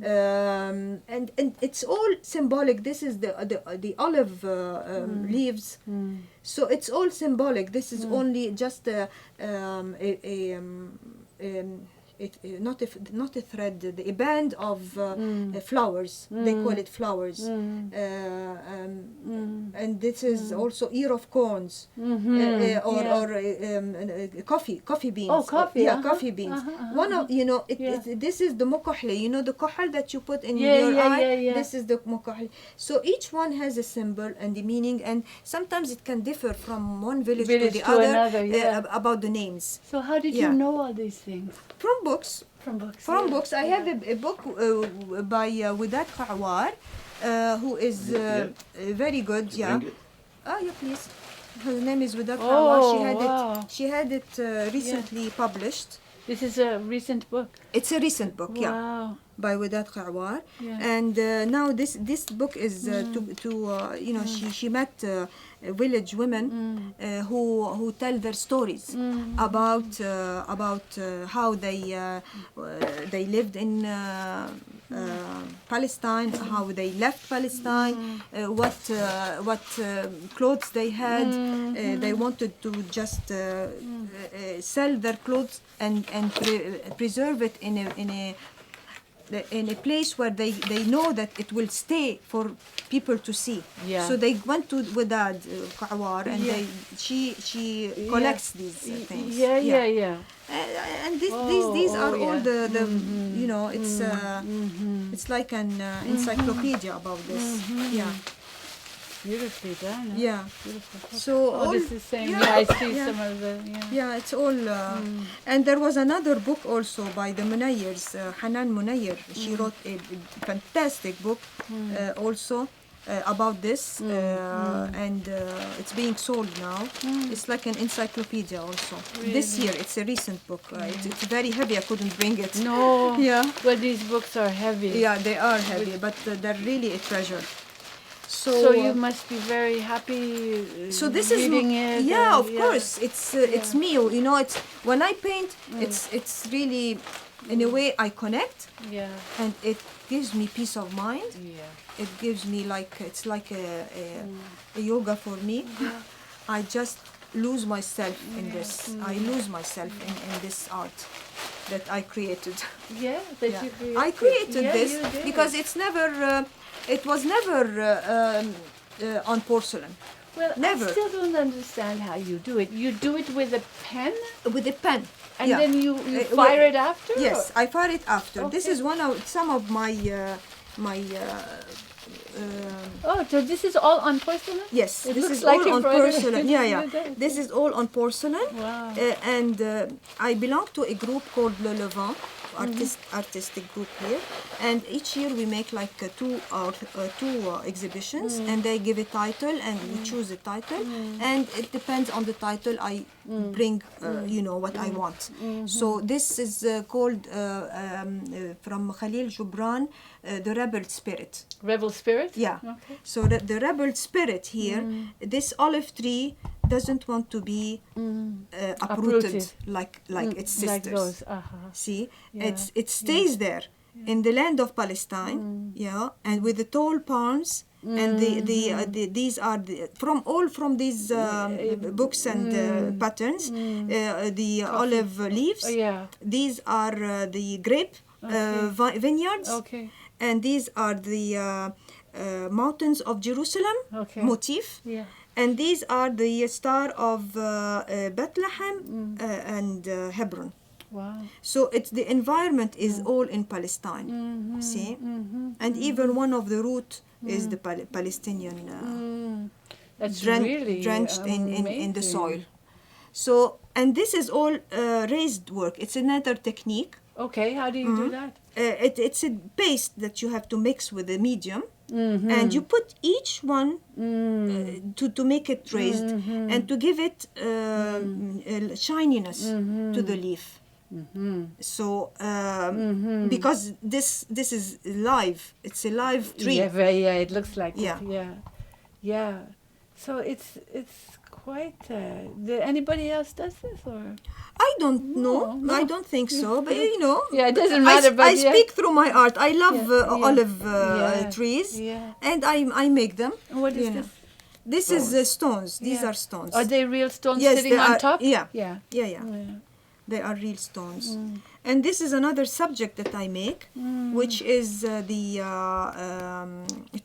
And it's all symbolic. This is the olive leaves. So it's all symbolic. This is only just not a thread, a band of flowers. They call it flowers. And this is also ear of corns, coffee beans. Oh, coffee. Coffee beans. One of this is the mukahle. You know the kahal that you put in Yeah, your yeah, eye. yeah, yeah. This is the mukahle. So each one has a symbol and the meaning, and sometimes it can differ from one village to the other another, yeah. about the names. So how did Yeah. you know all these things? From books. From books. From yeah. books. I have a book by Widat Khawar, who is very good. Yeah. Bring it. Yeah, please. Her name is Widat Oh, Khawar. wow. She had it recently published. This is a recent book. It's a recent book, yeah, Wow. by Widat Khawar. Yeah. And now this book is she met village women who tell their stories about how they lived in Palestine, how they left Palestine, what clothes they had. They wanted to just sell their clothes and preserve it in a place where they know that it will stay for people to see. Yeah. So they went to Wadad Khawar and Yeah. she collects these things. Yeah. And these are all yeah. the you know, it's like an encyclopedia about this. Yeah. Beautifully done. Huh? Yeah. Beautiful. So all, this is same. yeah, Yeah, I see yeah. some of the. Yeah. Yeah, it's all. And there was another book also by the Munayyers, Hanan Munayyer. She wrote a fantastic book also about this, and it's being sold now. It's like an encyclopedia also. This year, it's a recent book. It's very heavy. I couldn't bring it. No. Yeah. Well, these books are heavy. Yeah, they are heavy, but they're really a treasure. So you must be very happy. So this is reading it. yeah, of course. It's me. You know, it's when I paint. It's really, in a way, I connect, Yeah. and it gives me peace of mind. Yeah. It gives me it's like a yoga for me. I just lose myself in this. I lose myself in this art that I created. Yeah. That Yeah. you created. I created Yeah, this you did. because it was never on porcelain. Well, never. I still don't understand how you do it. You do it with a pen, With a pen. and Yeah. then you Uh, fire well, it after. Yes, I fire it after. This Okay. is some of my Oh, so this is all on porcelain? yes. It This looks is like all on embroidery. porcelain. Yeah. It does. This is all on porcelain. Wow. And I belong to a group called Le Levant, artistic group here. And each year we make like two exhibitions, and they give a title, and we choose a title, and it depends on the title. I bring what I want. So this is called from Khalil Gibran, the rebel spirit. Rebel spirit? Yeah. Okay. So the rebel spirit here, this olive tree doesn't want to be uprooted like its sisters. Like those. See, Yeah. it stays there in the land of Palestine, and with the tall palms. And these are from these books and patterns, the olive leaves. Yeah. These are the grape vineyards. Okay. And these are the mountains of Jerusalem motif. Yeah. And these are the star of Bethlehem and Hebron. Wow. So the environment is all in Palestine. See, and even one of the root is the Palestinian That's really drenched in the amazing. soil. So, and this is all raised work. It's another technique. Okay, how do you do that? It's a paste that you have to mix with the medium, and you put each one to make it raised and to give it shininess to the leaf. So because this is live, it's a live tree. Yeah, it looks like Yeah. it. Yeah. So it's quite. Anybody else does this or? I don't know. No. I don't think so. But you know, Yeah, it doesn't matter. But I speak through my art. I love olive Yeah. trees, Yeah. and I make them. And what is you know. this? This is stones. These Yeah. are stones. Are they real stones Yes, sitting they on are. top? Yeah. Yeah. Yeah, yeah. Oh, yeah. They are real stones. And this is another subject that I make, which is the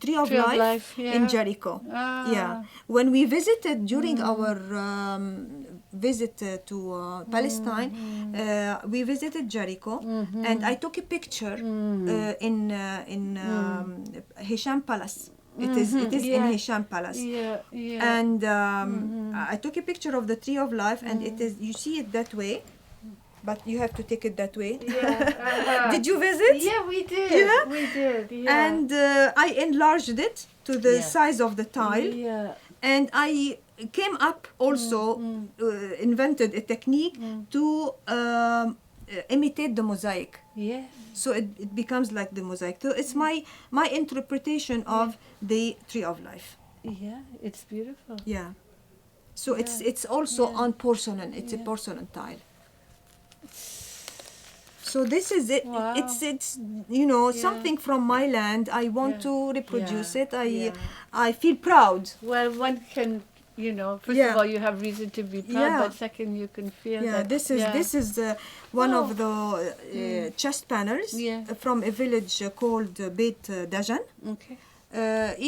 Tree of Tree of Life, Life, yeah. in Jericho. Ah. Yeah. When we visited during our visit to Palestine, we visited Jericho, and I took a picture in Hisham Palace. It is Yeah. in Hisham Palace. Yeah. Yeah. And I took a picture of the Tree of Life, and it is, you see it that way, but you have to take it that way. Yeah. Did you visit? Yeah, we did. Yeah? We did. Yeah. And I enlarged it to the size of the tile, Yeah. and I came up also, invented a technique to imitate the mosaic. Yeah. So it becomes like the mosaic. So it's my interpretation of the Tree of Life. Yeah. It's beautiful. Yeah. So it's also on porcelain. It's a porcelain tile. So this is it. Wow. It's you know, something from my land. I want to reproduce it. I feel proud. Well, one can, you know, first Yeah. of all, you have reason to be proud, Yeah. but second, you can feel Yeah, that. this is one of the chest panels from a village called Beit Dajan. Okay.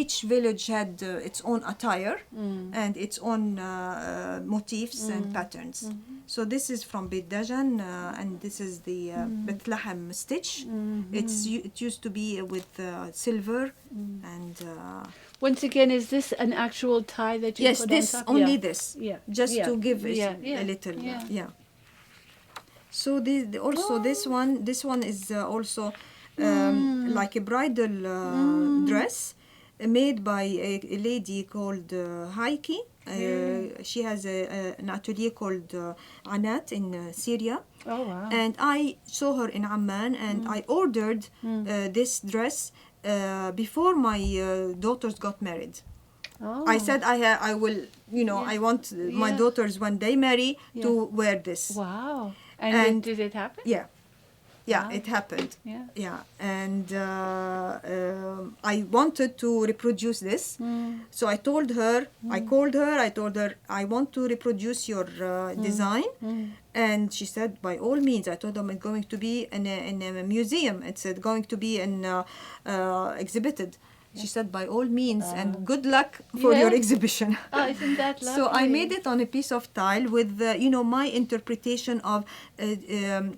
Each village had its own attire and its own motifs and patterns. So this is from Beit Dajan, and this is the Bethlehem stitch. It used to be with silver and. Once again, is this an actual tie that you Yes, put this on top? only Yeah. this. Yeah. Just Yeah. to give it Yeah. a little. Yeah. Yeah. So also this one is also like a bridal dress made by a lady called Haiki. She has an atelier called Anat in Syria. Oh, wow. And I saw her in Amman, and I ordered this dress before my daughters got married. Oh. I said I will, you know, I want my daughters when they marry to wear this. Wow. And And did it happen? Yeah, Wow. it happened. Yeah. And I wanted to reproduce this, so I told her, I called her, I told her I want to reproduce your design, and she said by all means. I told them it's going to be in a museum. It's going to be exhibited. She said by all means, and good luck for your exhibition. Oh, isn't that lovely? So I made it on a piece of tile with, you know, my interpretation of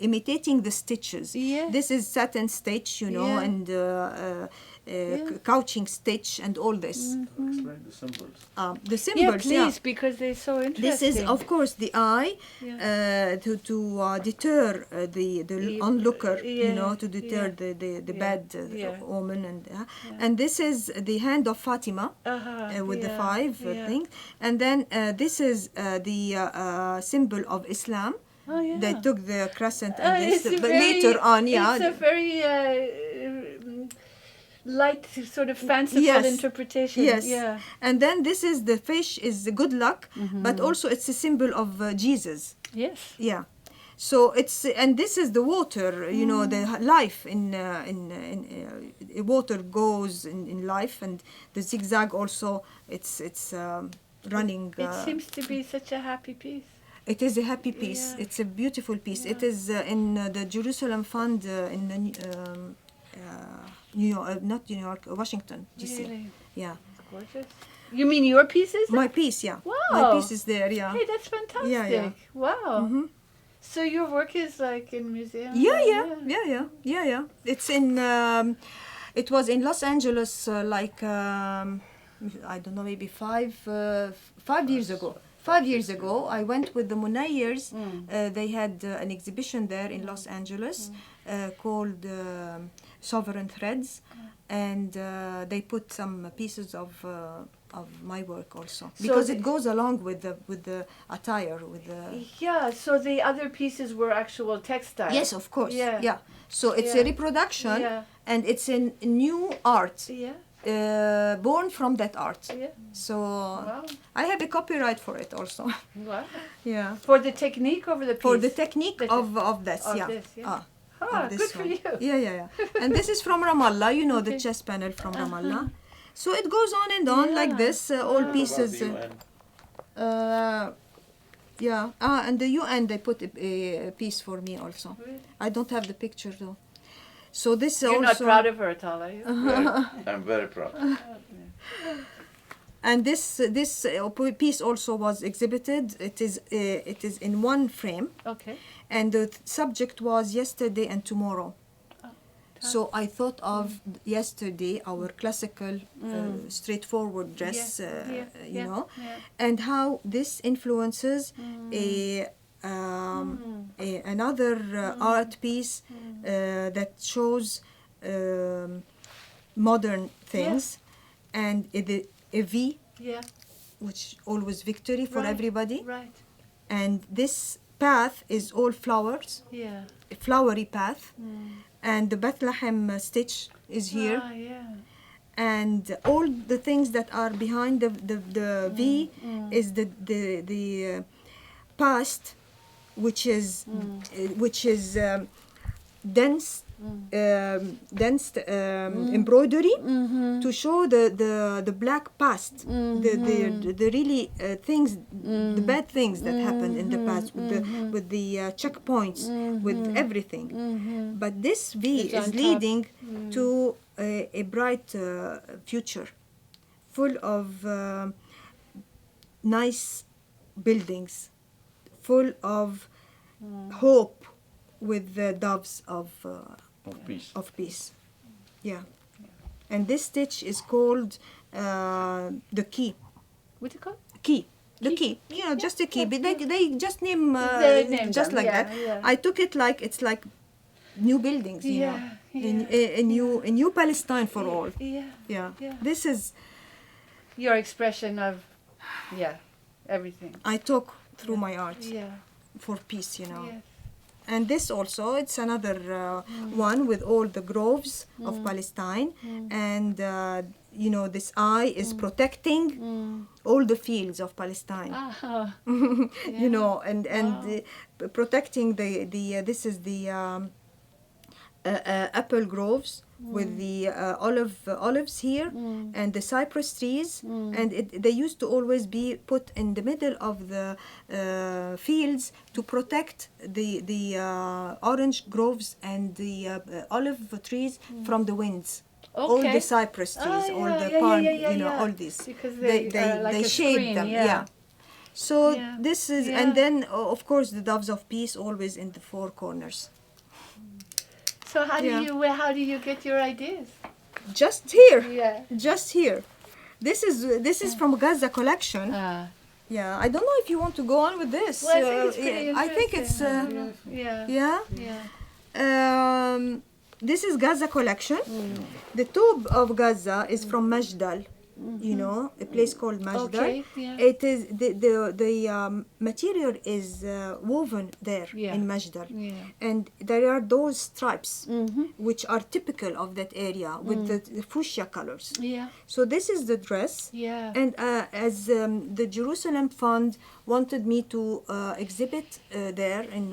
imitating the stitches. Yeah. This is satin stitch, you know, Yeah. and couching stitch and all this. Explain the symbols. The symbols, Yeah, please, because they're so interesting. This is, of course, the eye to deter the onlooker, you know, to deter the bad omen, and this is the hand of Fatima with the five things, and then this is the symbol of Islam. Oh, yeah. They took the crescent and this, It's a but very- later on, It's a very light, sort of fanciful interpretation. Yes. Yeah. And then this is the fish is the good luck, but also it's a symbol of Jesus. Yes. Yeah. So it's, and this is the water, you know, the life in water goes in life, and the zigzag also, it's running. It seems to be such a happy piece. It is a happy piece. Yeah. It's a beautiful piece. It is in the Jerusalem Fund in New York, not New York, Washington, D.C. Really? Yeah. Gorgeous. You mean your pieces? My piece, yeah. Wow. My piece is there, yeah. Hey, that's fantastic. Yeah. Wow. So your work is like in museums? Yeah. It's in, it was in Los Angeles I don't know, maybe 5 years ago. 5 years ago, I went with the Munayers. They had an exhibition there in Los Angeles called Sovereign Threads, and they put some pieces of my work also, because it goes along with the attire, with the. Yeah. So the other pieces were actual textiles. Yes, of course. Yeah. So it's a reproduction, and it's in new art. Yeah. born from that art. Yeah. So Wow. I have a copyright for it also. Wow. Yeah. For the technique over the piece. For the technique The of this, of yeah. this, yeah. Of Ah, this good for one. you. Yeah. And this is from Ramallah, you know, the Okay. chess panel from Ramallah. So it goes on and on like Yeah. this, all Wow. pieces. About the UN. Yeah. And the UN, they put a piece for me also. Really? I don't have the picture though. So this You're also. not proud of her at all, are you? I'm very proud. And this piece also was exhibited. It is in one frame, Okay. and the subject was yesterday and tomorrow. So I thought of yesterday, our classical, straightforward dress, you know, and how this influences another art piece that shows modern things, and a V, Yeah. which always victory for Right. everybody. Right. And this path is all flowers, Yeah. a flowery path. And the Bethlehem stitch is here. Ah, yeah. And all the things that are behind the V is the past, which is dense embroidery to show the black past, the really things, the bad things that happened in the past with the checkpoints, with everything. But this V It's on is top. leading to a bright future, full of nice buildings, full of hope, with the doves Of peace. of peace. Yeah. And this stitch is called the key. What's it called? Key. The key. You know, just a key. But they just name They named just them, like yeah, that. yeah. I took it like it's like new buildings, you know. A new Palestine for all. Yeah. Yeah. Yeah. This is Your expression of, everything. I talk through my art Yeah. for peace, you know. Yes. And this also, it's another one with all the groves of Palestine. And, you know, this eye is protecting all the fields of Palestine. Ah. You know, and protecting this is the apple groves with the olives here and the cypress trees, and they used to always be put in the middle of the fields to protect the orange groves and the olive trees from the winds. All Okay. the cypress trees, all the palm, you know, all these. Because they are like they a shade screen, them, yeah. So Yeah. this is, Yeah. and then of course the doves of peace always in the four corners. So how Yeah. do you get your ideas? Just here, Yeah. just here. This is from Gaza collection. Yeah, I don't know if you want to go on with this. Well, I think it's pretty I think it's yeah. yeah. This is Gaza collection. The tube of Gaza is from Majdal. You know, a place called Majdal. Okay, yeah. It is the material is woven there Yeah. in Majdal, Yeah. and there are those stripes which are typical of that area with the fuchsia colors. Yeah. So this is the dress. Yeah. And as the Jerusalem Fund wanted me to exhibit there in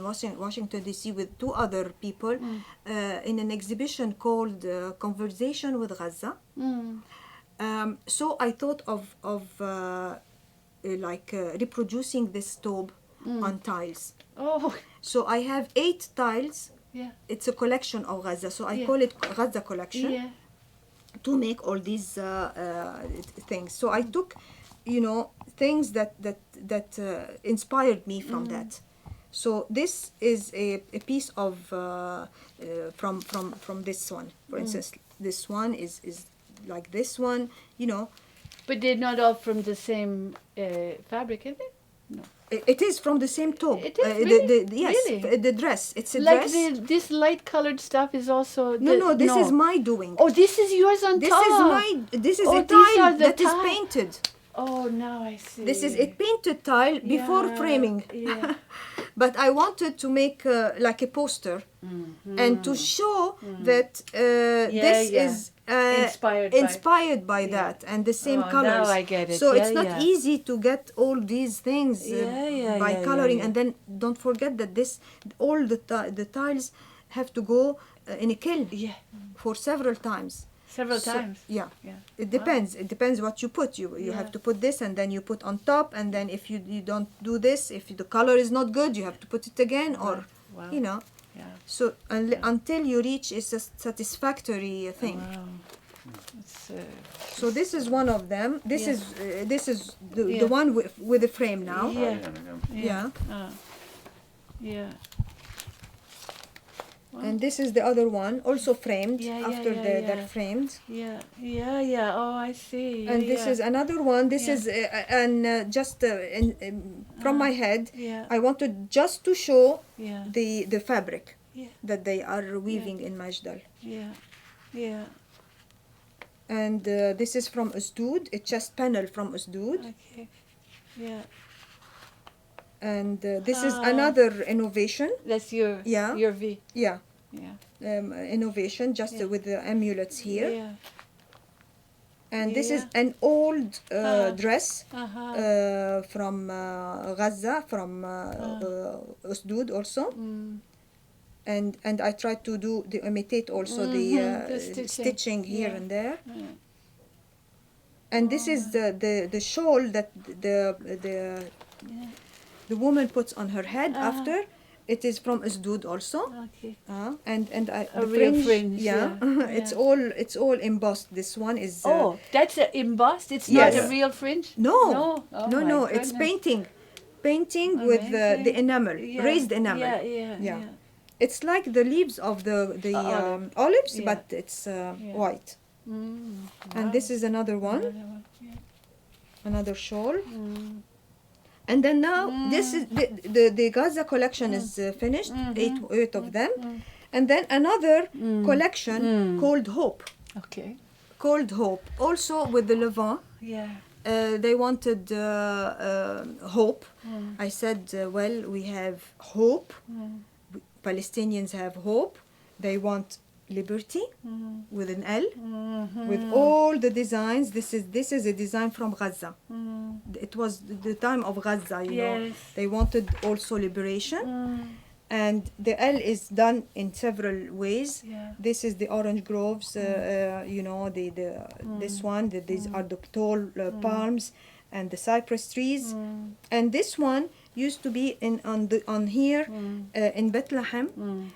Washington D.C. with two other people in an exhibition called Conversation with Gaza. So I thought of reproducing this tube on tiles. Oh. So I have 8 tiles. Yeah. It's a collection of Gaza. So I Yeah. call it Gaza collection. Yeah. To make all these things. So I took, you know, things that inspired me from that. So this is a piece of from this one. For instance, this one is like this one, you know. But they're not all from the same fabric, is it? No. It is from the same tube. It is really? Yes, Really? the dress. It's a Like dress. this light colored stuff is also. No, this is my doing. Oh, this is yours on This top. is Oh, a these tile are the that is tile. painted. Oh, now I see. This is a painted tile before Yeah, framing. Yeah. But I wanted to make like a poster and to show that this Yeah. is Inspired by by that, and the same Oh, colors. now I get it. So Yeah, it's not yeah. easy to get all these things by Yeah, coloring. yeah. And then don't forget that all the tiles have to go in a kiln Yeah. for several times. Several So, times. Yeah. Yeah. It depends. It depends what you put. You Yeah. have to put this, and then you put on top, and then if you don't do this, if the color is not good, you have to put it again, or Wow. you know. Yeah. So until you reach a satisfactory thing. Wow. It's, So this is one of them. This Yeah. is the Yeah. one with the frame now. Yeah. Yeah. Yeah. And this is the other one, also framed. Yeah, After yeah. they're framed. Yeah. Yeah. Oh, I see. And this is another one. This Yeah. is just from my head. Yeah. I wanted just to show Yeah. the fabric Yeah. that they are weaving in Majdal. Yeah. Yeah. And this is from Usdood, a chest panel from Usdood. Okay. Yeah. And this is Ah. another innovation. That's your Yeah. your V. Yeah, Yeah. innovation just Yeah. with the amulets here. Yeah. And this is Yeah. an old Ah. dress Uh-huh. from Gaza, from Usdood also. Mm. And I tried to imitate also The the stitching. stitching here Yeah. and there. Yeah. And this is the shawl that Yeah. the woman puts on her head Uh-huh. after. It is from Usdood also. Okay. And A real fringe, yeah. it's all embossed. This one is Oh, that's embossed. It's Yes. not a real fringe. no Oh, no my no it's goodness. painting with the Amazing. enamel, Yeah. raised enamel. Yeah. It's like the leaves of the Olive. olives, Yeah. but it's white. Mm. And Wow. this is another one, Another one. Yeah. another shawl. Mm. And then now this is the Gaza collection is finished, eight of them. And then another collection called Hope. Okay. Called Hope, also with the Levant. Yeah. They wanted hope. I said, well, we have hope. Palestinians have hope. They want liberty with an L, with all the designs. This is a design from Gaza. It was the time of Gaza, you know. Yes. They wanted also liberation. And the L is done in several ways. Yeah. This is the orange groves, you know, this one. These are the tall palms and the cypress trees. And this one used to be on here in Bethlehem.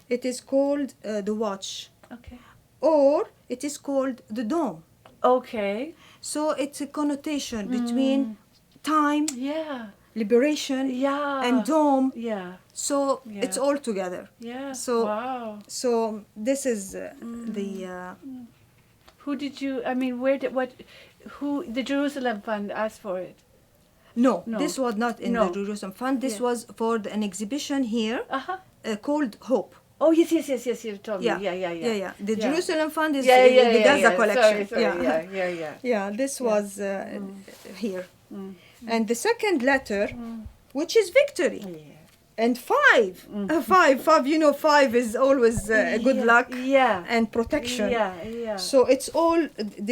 It is called the watch, Okay. or it is called the dome. Okay. So it's a connotation between time, Yeah. liberation, Yeah. and dome. Yeah. So Yeah. it's all together. Yeah. So- wow. So this is the Who did you? I mean, where did what? Who the Jerusalem Fund asked for it? no, No. this was not in No. the Jerusalem Fund. This Yeah. was for an exhibition here called Hope. Oh yes. You told me. Yeah. Yeah. The Jerusalem Fund is Yeah. the Gaza collection. Sorry. Yeah. Yeah. Yeah, this was here. And the second letter, which is victory. And five. Five, you know, five is always good luck Yeah. and protection. Yeah. So it's all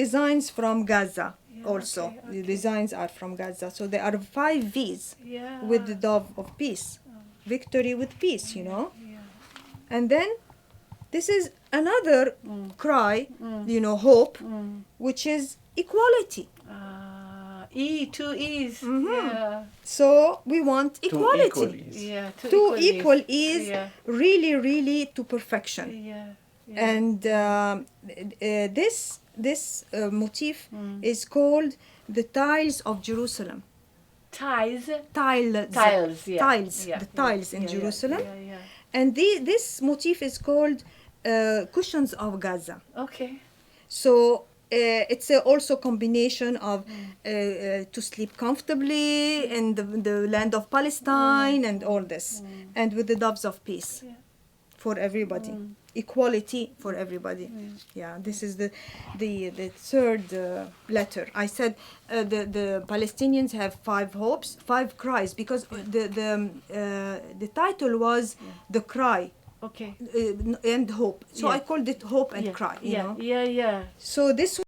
designs from Gaza also. okay, The designs are from Gaza. So there are 5 V's Yeah. with the dove of peace. Victory with peace, you know. Yeah. And then this is another cry, you know, hope, which is equality. Two E's. Yeah. So we want equality. Two equal E's. Yeah. Two equal E's, Yeah. really to perfection. Yeah. And this motif is called the tiles of Jerusalem. Tiles. Tiles. Yeah. Tiles. Yeah. The tiles in Yeah. Jerusalem. Yeah. And this motif is called cushions of Gaza. Okay. So it's also combination of to sleep comfortably in the land of Palestine and all this, and with the doves of peace for everybody, equality for everybody. Yeah, this is the third letter. I said the Palestinians have 5 hopes, 5 cries, because the title was the cry Okay. And hope. So Yeah. I called it hope and Yeah. cry. You Yeah. know. Yeah. Yeah. So this